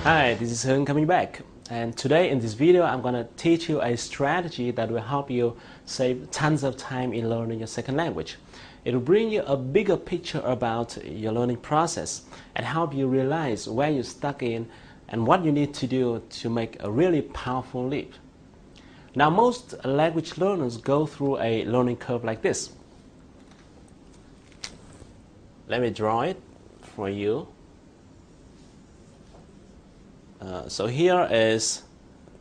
Hi, this is Hưng coming back, and today in this video I'm going to teach you a strategy that will help you save tons of time in learning your second language. It will bring you a bigger picture about your learning process and help you realize where you're stuck in and what you need to do to make a really powerful leap. Now, most language learners go through a learning curve like this. Let me draw it for you. So here is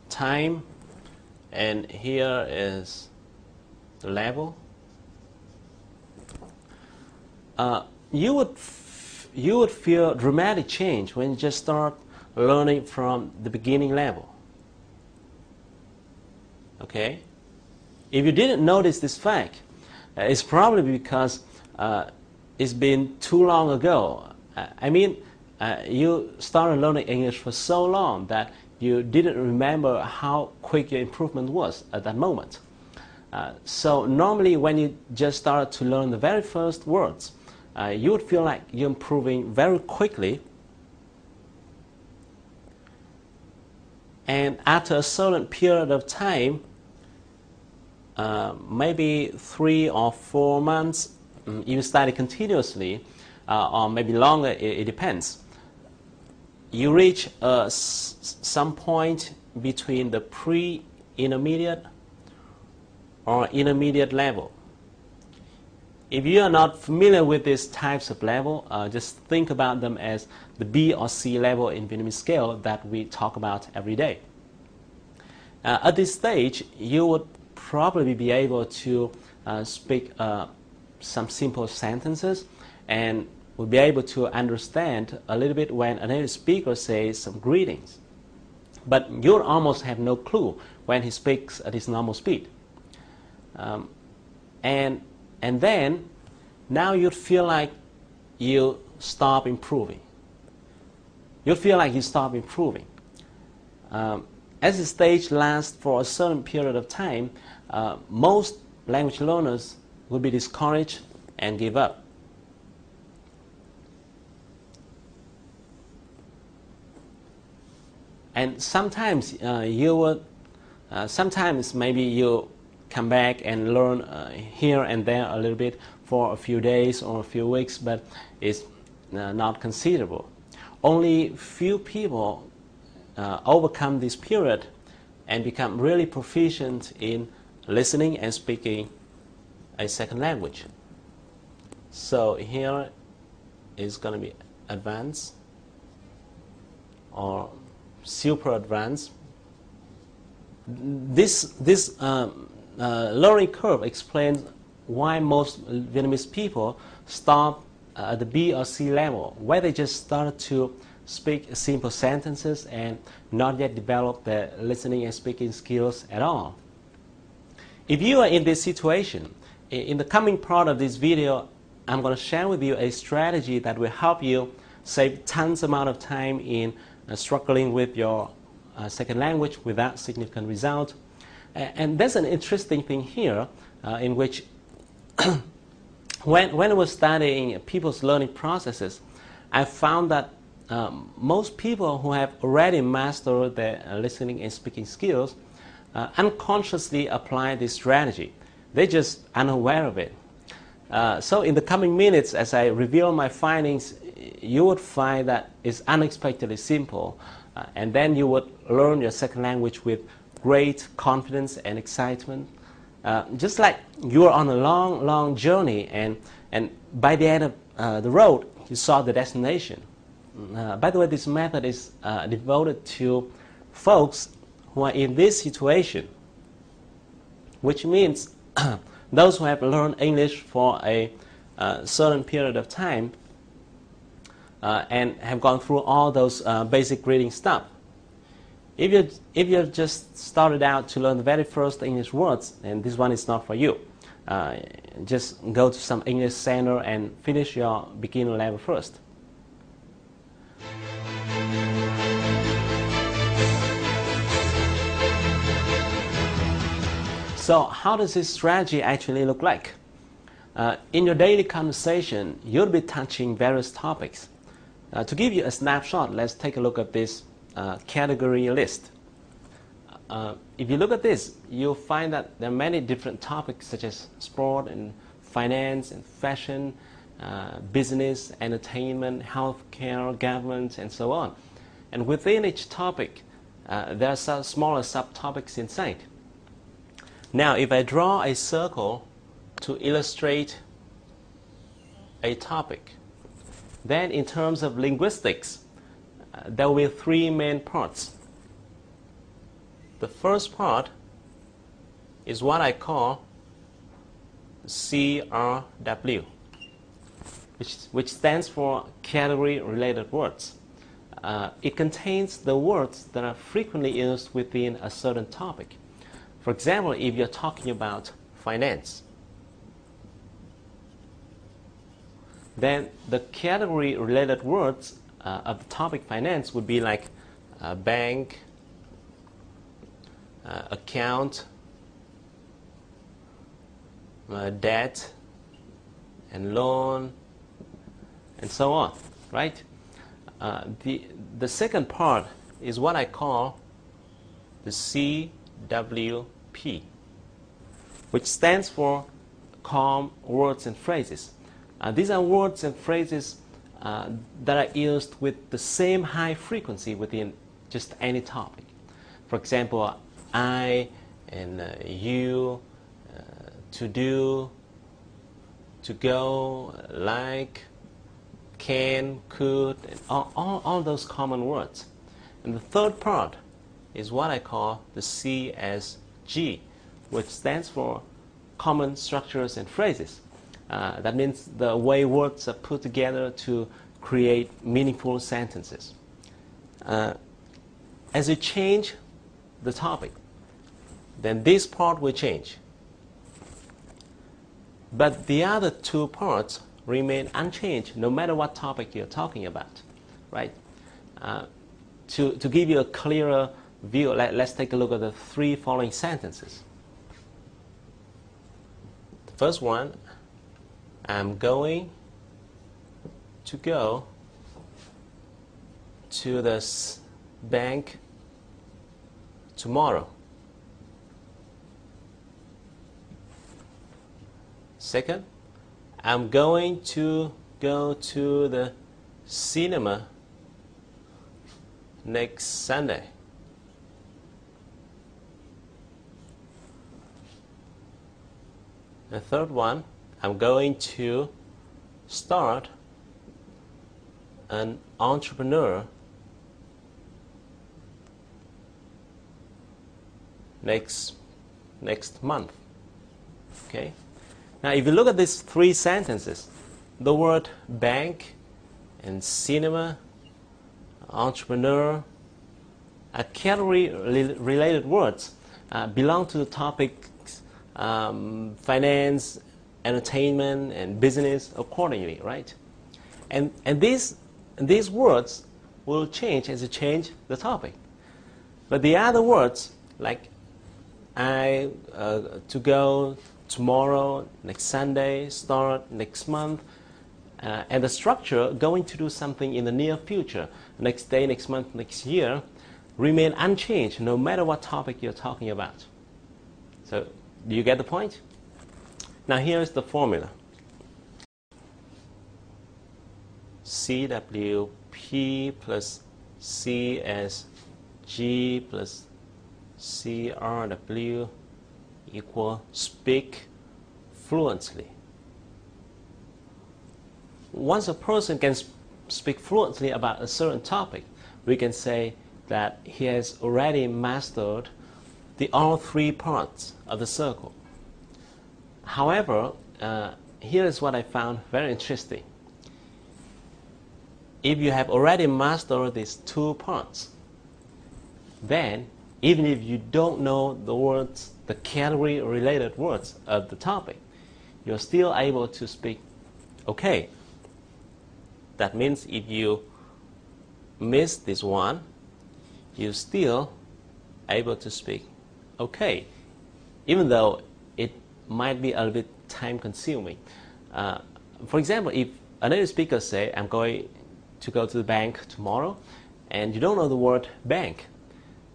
time, and here is the level. You would feel dramatic change when you just start learning from the beginning level. Okay? If you didn't notice this fact, it's probably because it's been too long ago. You started learning English for so long that you didn't remember how quick your improvement was at that moment. So normally when you just started to learn the very first words, you would feel like you're improving very quickly. And after a certain period of time, maybe 3 or 4 months, you study continuously, or maybe longer, it depends. You reach some point between the pre-intermediate or intermediate level. If you are not familiar with these types of level, just think about them as the B or C level in Vietnamese scale that we talk about every day. At this stage, you would probably be able to speak some simple sentences and will be able to understand a little bit when a native speaker says some greetings. But you'll almost have no clue when he speaks at his normal speed. And then, now you'd feel like you stop improving. You'll feel like you stop improving. As the stage lasts for a certain period of time, most language learners will be discouraged and give up. And sometimes sometimes maybe you come back and learn here and there a little bit for a few days or a few weeks, but it's not considerable. Only few people overcome this period and become really proficient in listening and speaking a second language. So here is going to be advanced or super advanced. This learning curve explains why most Vietnamese people stop at the B or C level, where they just started to speak simple sentences and not yet develop their listening and speaking skills at all. If you are in this situation, in the coming part of this video, I'm going to share with you a strategy that will help you save tons amount of time in struggling with your second language without significant result. And there's an interesting thing here in which when I was studying people's learning processes, I found that most people who have already mastered their listening and speaking skills unconsciously apply this strategy. They're just unaware of it. So in the coming minutes, as I reveal my findings, you would find that it's unexpectedly simple, and then you would learn your second language with great confidence and excitement, just like you're on a long journey, and by the end of the road you saw the destination. By the way, this method is devoted to folks who are in this situation, which means those who have learned English for a certain period of time and have gone through all those basic reading stuff. If you just started out to learn the very first English words, then this one is not for you. Just go to some English center and finish your beginner level first. So how does this strategy actually look like? In your daily conversation, you'll be touching various topics. To give you a snapshot, let's take a look at this category list. If you look at this, you'll find that there are many different topics such as sport and finance and fashion, business, entertainment, healthcare, government, and so on. And within each topic, there are some smaller subtopics inside. Now, if I draw a circle to illustrate a topic, then in terms of linguistics, there will be three main parts. The first part is what I call CRW, which stands for category-related words. It contains the words that are frequently used within a certain topic. For example, if you're talking about finance, then the category-related words of the topic finance would be like bank, account, debt, and loan, and so on, right? The second part is what I call the CWP, which stands for common words and phrases. These are words and phrases that are used with the same high frequency within just any topic. For example, I and you, to do, to go, like, can, could, and all those common words. And the third part is what I call the CSG, which stands for common structures and phrases. That means the way words are put together to create meaningful sentences. As you change the topic, then this part will change. But the other two parts remain unchanged no matter what topic you're talking about, right? To give you a clearer view, let's take a look at the three following sentences. The first one, I'm going to go to the bank tomorrow. Second, I'm going to go to the cinema next Sunday. The third one, I'm going to start an entrepreneur next month. Okay. Now, if you look at these three sentences, the word bank and cinema, entrepreneur, are category-related words, belong to the topics finance, entertainment, and business accordingly, right? And these words will change as you change the topic. But the other words, like to go tomorrow, next Sunday, start next month, and the structure, going to do something in the near future, next day, next month, next year, remain unchanged no matter what topic you're talking about. So, do you get the point? Now here's the formula. CWP plus CSG plus CRW equal speak fluently. Once a person can speak fluently about a certain topic, we can say that he has already mastered all three parts of the circle. However, here is what I found very interesting. If you have already mastered these two parts, then even if you don't know the words, the category-related words of the topic, you're still able to speak okay. That means if you miss this one, you're still able to speak okay, even though it might be a little bit time-consuming. For example, if a native speaker say, I'm going to go to the bank tomorrow, and you don't know the word bank,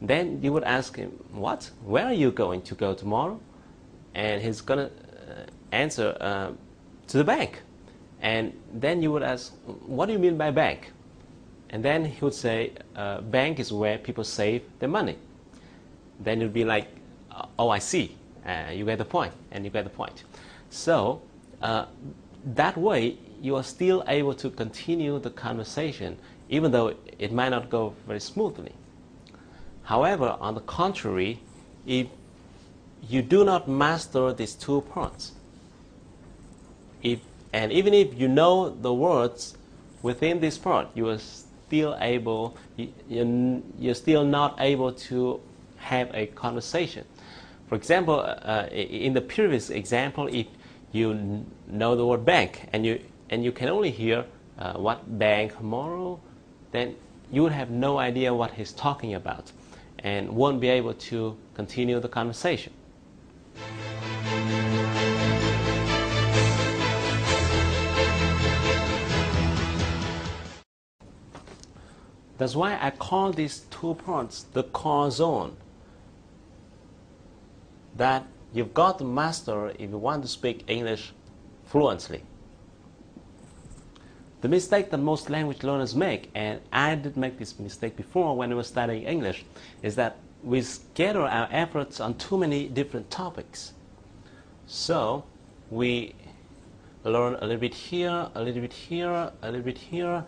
then you would ask him, what? Where are you going to go tomorrow? And he's going to answer, to the bank. And then you would ask, what do you mean by bank? And then he would say, bank is where people save their money. Then you'd be like, oh, I see. You get the point, and you get the point. So that way, you are still able to continue the conversation, even though it might not go very smoothly. However, on the contrary, if you do not master these two parts, and even if you know the words within this part, you are still able, you're still not able to have a conversation. For example, in the previous example, if you know the word bank and you can only hear what bank tomorrow, then you would have no idea what he's talking about and won't be able to continue the conversation. That's why I call these two parts the core zone that you've got to master if you want to speak English fluently. The mistake that most language learners make, and I did make this mistake before when I was studying English, is that we scatter our efforts on too many different topics. So we learn a little bit here, a little bit here, a little bit here,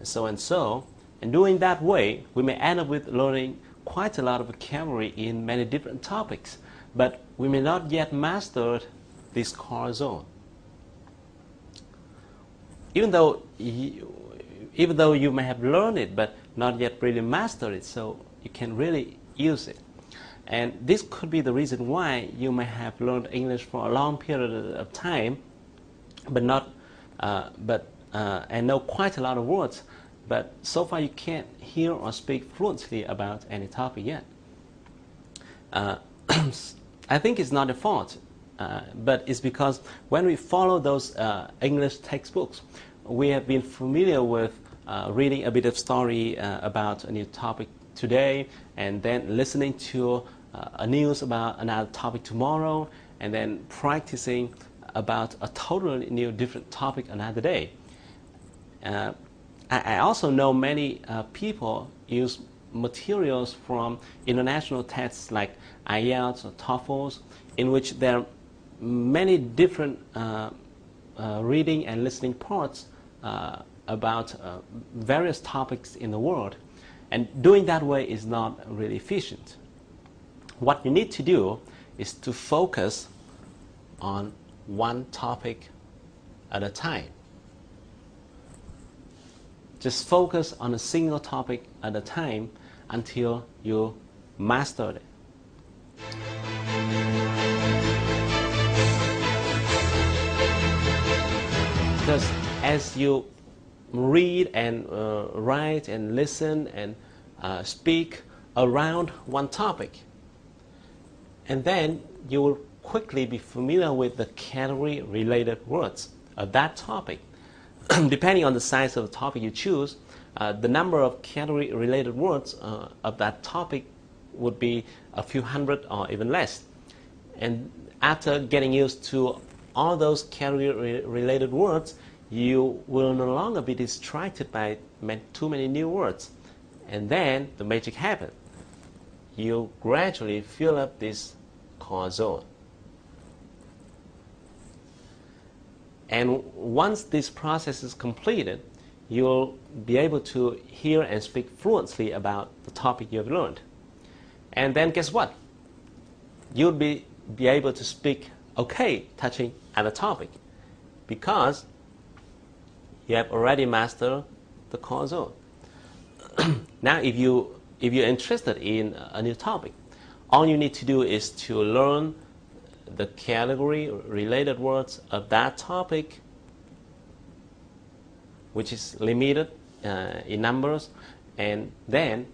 so and so. And doing that way, we may end up with learning quite a lot of vocabulary in many different topics, but we may not yet master this core zone. Even though you may have learned it, but not yet really mastered it, so you can really use it. And this could be the reason why you may have learned English for a long period of time, but and know quite a lot of words, but so far you can't hear or speak fluently about any topic yet. I think it's not a fault, but it's because when we follow those English textbooks, we have been familiar with reading a bit of story about a new topic today, and then listening to a news about another topic tomorrow, and then practicing about a totally new different topic another day. I also know many people use materials from international tests like IELTS or TOEFL, in which there are many different reading and listening parts about various topics in the world. And doing that way is not really efficient. What you need to do is to focus on one topic at a time. Just focus on a single topic at a time until you master it. Because as you read and write and listen and speak around one topic, and then you will quickly be familiar with the category-related words of that topic. Depending on the size of the topic you choose, the number of category-related words of that topic would be a few hundred or even less. And after getting used to all those category-related words, you will no longer be distracted by too many new words. And then the magic happens. You gradually fill up this core zone. And once this process is completed, you'll be able to hear and speak fluently about the topic you have learned. And then guess what? You'll be able to speak okay touching other topic, because you have already mastered the core zone. Now, if you're interested in a new topic, all you need to do is to learn the category-related words of that topic, which is limited in numbers, and then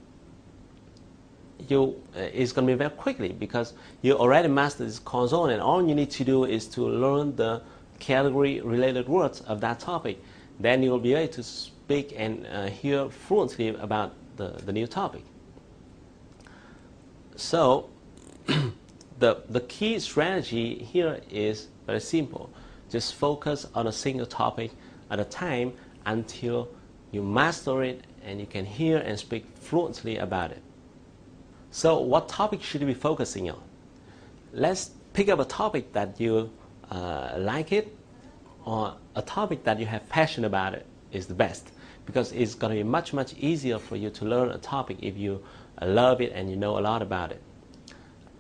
it's going to be very quickly, because you already mastered this core zone, and all you need to do is to learn the category-related words of that topic. Then you will be able to speak and hear fluently about the new topic. So the key strategy here is very simple. Just focus on a single topic at a time until you master it and you can hear and speak fluently about it. So what topic should you be focusing on? Let's pick up a topic that you like it, or a topic that you have passion about it is the best, because it's going to be much easier for you to learn a topic if you love it and you know a lot about it.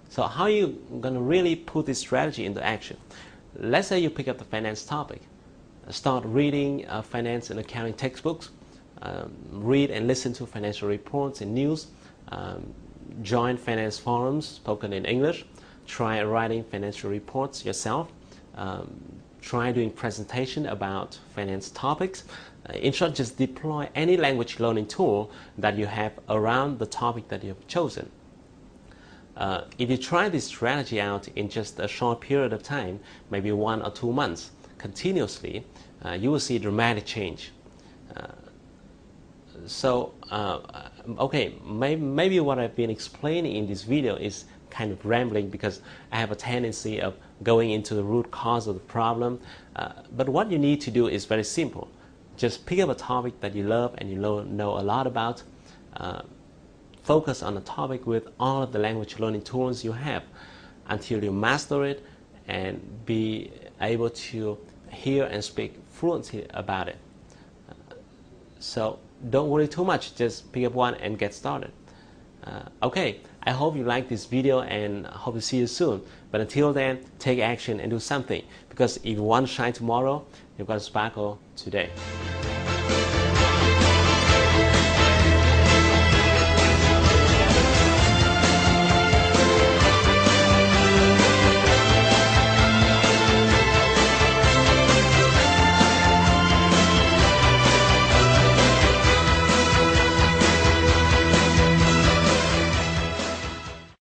So how are you going to really put this strategy into action? Let's say you pick up the finance topic. Start reading finance and accounting textbooks. Read and listen to financial reports and news. Join finance forums spoken in English. Try writing financial reports yourself. Try doing presentation about finance topics. In short, just deploy any language learning tool that you have around the topic that you have chosen. If you try this strategy out in just a short period of time, maybe 1 or 2 months, continuously, you will see a dramatic change. Okay, maybe what I've been explaining in this video is kind of rambling because I have a tendency of going into the root cause of the problem. But what you need to do is very simple. Just pick up a topic that you love and you know a lot about. Focus on the topic with all of the language learning tools you have until you master it and be able to hear and speak fluently about it. So don't worry too much, just pick up one and get started. Okay, I hope you like this video and hope to see you soon. But until then, take action and do something, because if you want to shine tomorrow, you've got to sparkle today.